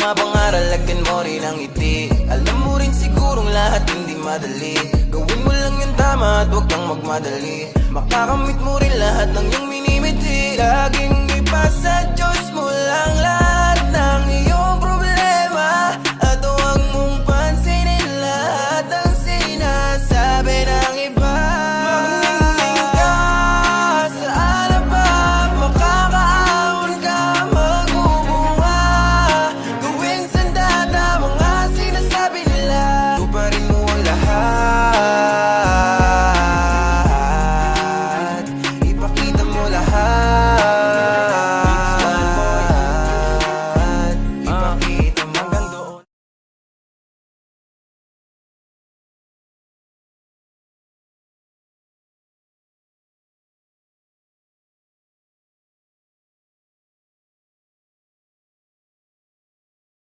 mga pangaral, lagyan mo rin ang ngiti. Alam mo rin sigurong lahat hindi madali. Gawin mo lang yung tama at huwag kang magmadali. Makakamit mo rin lahat ng iyong minimiti. Laging ipasa Diyos mo lang lahat.